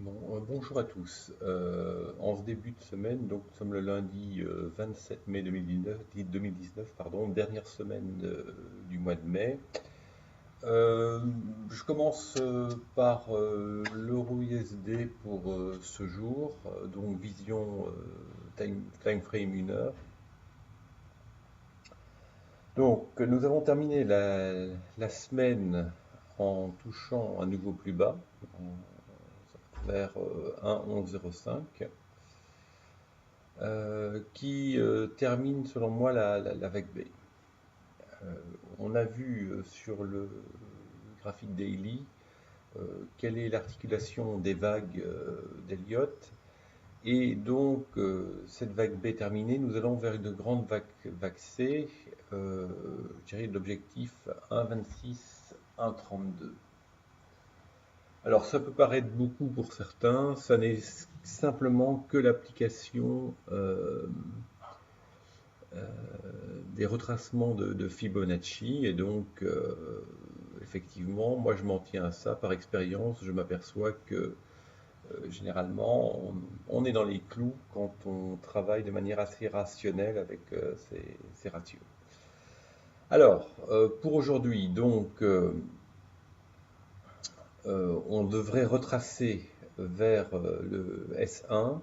Bonjour à tous. En ce début de semaine, donc nous sommes le lundi 27 mai 2019, pardon, dernière semaine du mois de mai. Je commence par l'euro USD pour ce jour, donc vision time frame 1 heure. Donc nous avons terminé la semaine en touchant un nouveau plus bas, vers 1,1105. Qui termine selon moi la vague B. Euh, on a vu sur le graphique daily quelle est l'articulation des vagues d'Elliott. Et donc, cette vague B terminée, nous allons vers une grande vague C, je dirais l'objectif 1,26, 1,32. Alors, ça peut paraître beaucoup pour certains, ça n'est simplement que l'application des retracements de Fibonacci. Et donc, effectivement, moi je m'en tiens à ça par expérience. Je m'aperçois que généralement, on est dans les clous quand on travaille de manière assez rationnelle avec ces ratios. Alors, pour aujourd'hui, donc, on devrait retracer vers le S1,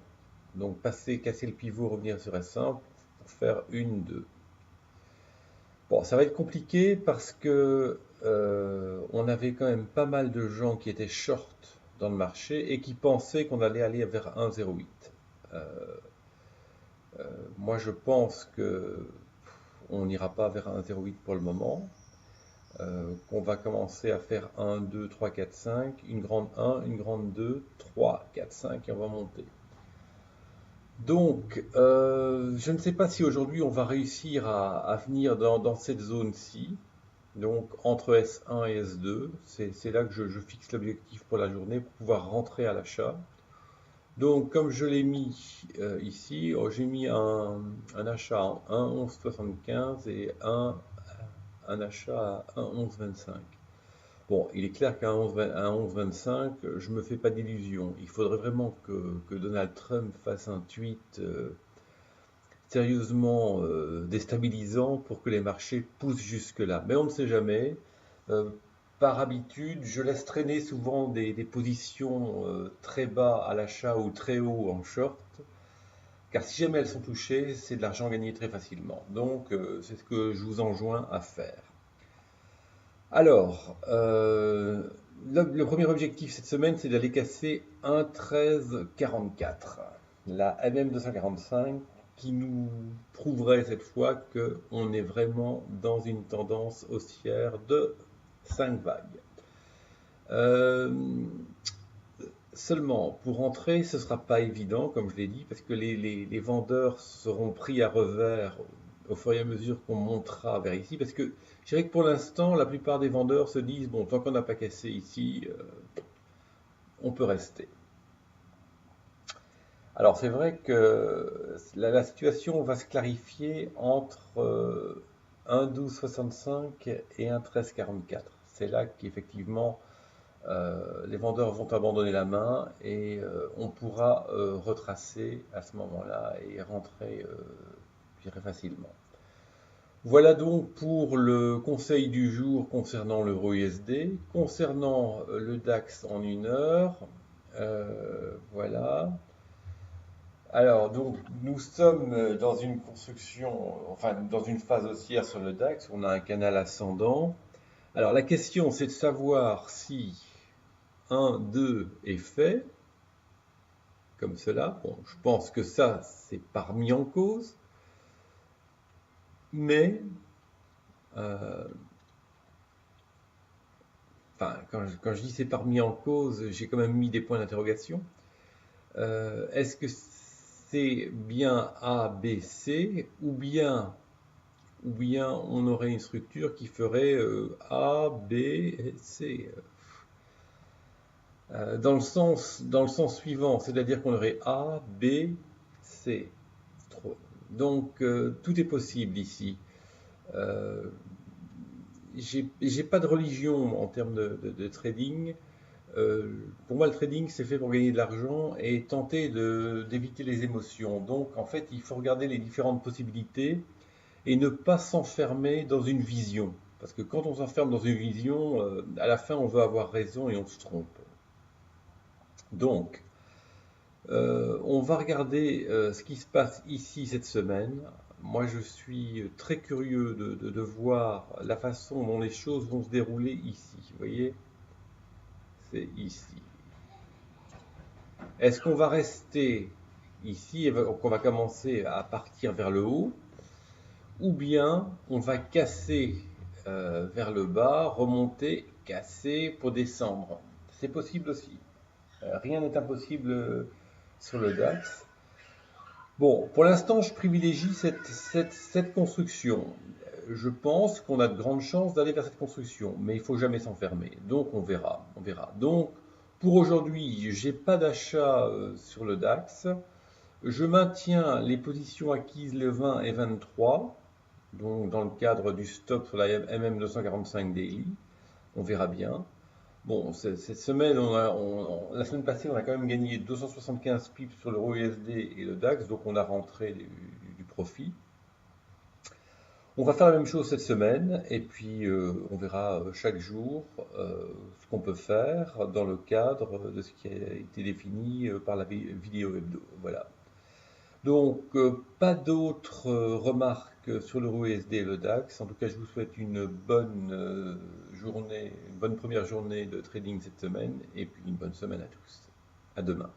donc casser le pivot, revenir sur S1 pour faire une, deux. Bon, ça va être compliqué parce que on avait quand même pas mal de gens qui étaient short dans le marché et qui pensaient qu'on allait aller vers 1,08. Euh, Moi, je pense que on n'ira pas vers 1,08 pour le moment, qu'on va commencer à faire 1, 2, 3, 4, 5, une grande 1, une grande 2, 3, 4, 5 et on va monter. Donc, je ne sais pas si aujourd'hui on va réussir à venir dans cette zone-ci. Donc entre S1 et S2, c'est là que je fixe l'objectif pour la journée pour pouvoir rentrer à l'achat. Donc comme je l'ai mis ici, j'ai mis un achat en 1,1175 et un achat à 1,1125. Bon, il est clair qu'à 1,1125, je ne me fais pas d'illusions. Il faudrait vraiment que Donald Trump fasse un tweet sérieusement déstabilisant pour que les marchés poussent jusque-là. Mais on ne sait jamais. Euh, Par habitude, je laisse traîner souvent des positions très bas à l'achat ou très haut en short, car si jamais elles sont touchées, c'est de l'argent gagné très facilement. Donc, c'est ce que je vous enjoins à faire. Alors, le premier objectif cette semaine, c'est d'aller casser 1,1344, la MM245, qui nous prouverait cette fois qu'on est vraiment dans une tendance haussière de 5 vagues. Euh, Seulement, pour entrer, ce ne sera pas évident, comme je l'ai dit, parce que les vendeurs seront pris à revers au fur et à mesure qu'on montera vers ici. Parce que je dirais que pour l'instant, la plupart des vendeurs se disent, bon, tant qu'on n'a pas cassé ici, on peut rester. Alors c'est vrai que la situation va se clarifier entre 1,1265 et 1,1344. C'est là qu'effectivement les vendeurs vont abandonner la main et on pourra retracer à ce moment-là et rentrer, je dirais, facilement. Voilà donc pour le conseil du jour concernant l'euro USD. Concernant le DAX en 1 heure, voilà. Alors, donc, nous sommes dans une construction, enfin, dans une phase haussière sur le DAX. On a un canal ascendant. Alors, la question, c'est de savoir si 1, 2 est fait, comme cela. Bon, je pense que ça, c'est pas remis en cause. Mais, euh, enfin, quand je dis c'est pas remis en cause, j'ai quand même mis des points d'interrogation. Est-ce que c'est bien A, B, C, ou bien on aurait une structure qui ferait A, B, C dans le sens suivant, c'est-à-dire qu'on aurait A, B, C. Donc tout est possible ici. J'ai pas de religion en termes de trading. Pour moi, le trading, c'est fait pour gagner de l'argent et tenter d'éviter les émotions. Donc, en fait, il faut regarder les différentes possibilités et ne pas s'enfermer dans une vision. Parce que quand on s'enferme dans une vision, à la fin, on veut avoir raison et on se trompe. Donc, on va regarder ce qui se passe ici cette semaine. Moi, je suis très curieux de voir la façon dont les choses vont se dérouler ici. Vous voyez, c'est ici. Est-ce qu'on va rester ici et qu'on va commencer à partir vers le haut, ou bien on va casser vers le bas, remonter, casser pour descendre? C'est possible aussi. Rien n'est impossible sur le DAX. Bon, pour l'instant, je privilégie cette construction. Je pense qu'on a de grandes chances d'aller vers cette construction, mais il faut jamais s'enfermer. Donc, on verra, on verra. Donc, pour aujourd'hui, j'ai pas d'achat sur le DAX. Je maintiens les positions acquises le 20 et 23, donc dans le cadre du stop sur la MM245 Daily. On verra bien. Bon, cette semaine, la semaine passée, on a quand même gagné 275 pips sur l'euro USD et le DAX, donc on a rentré du profit. On va faire la même chose cette semaine, et puis on verra chaque jour ce qu'on peut faire dans le cadre de ce qui a été défini par la vidéo hebdo. Voilà. Donc, pas d'autres remarques sur l'euro USD et le DAX. En tout cas, je vous souhaite une bonne journée, une bonne première journée de trading cette semaine, et puis une bonne semaine à tous. À demain.